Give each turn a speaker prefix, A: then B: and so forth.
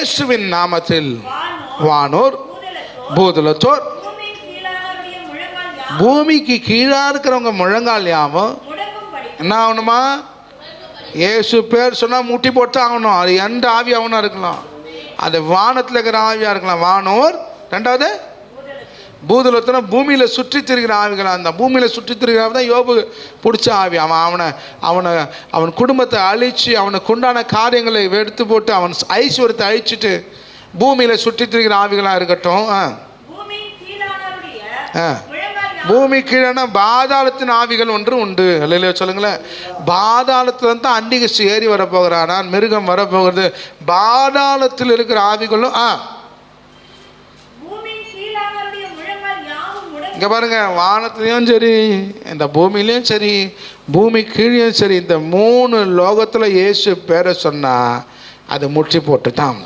A: இயேசுவின் நாமத்தில் வானோர் பூதலத்தோர் பூமிக்கு கீழா இருக்கிறவங்க முழங்கால் யாவும் என்ன ஆகணுமா? இயேசு பேர் சொன்னா முட்டி போட்டு ஆகணும். அது எந்த ஆவி ஆகணும் இருக்கலாம், அது வானத்தில் இருக்கிற ஆவியா இருக்கலாம். வானோர், ரெண்டாவது பூதலத்தின பூமியில் சுற்றி திரிகிற ஆவிகள். அந்த பூமியில் சுற்றி திரிகிற ஆவி தான் யோபு பிடிச்ச ஆவி. அவன் குடும்பத்தை அழித்து அவனுக்கு உண்டான காரியங்களை எடுத்து போட்டு அவன் ஐஸ்வர்யத்தை அழிச்சிட்டு பூமியில் சுற்றி திரிகிற ஆவிகளாக இருக்கட்டும். பூமி கீழே பாதாளத்தின் ஆவிகள் ஒன்று உண்டு. இல்லையா சொல்லுங்களேன். பாதாளத்துல தான் அண்டிகஸ் ஏறி வரப்போகிறான், மிருகம் வரப்போகிறது. பாதாளத்தில் இருக்கிற ஆவிகளும் இங்க பாருங்க, வானத்திலையும் சரி இந்த பூமியிலையும் சரி பூமி கீழேயும் சரி இந்த 3 லோகத்துல இயேசு பேரை சொன்னா அது முற்றி போட்டு தான்.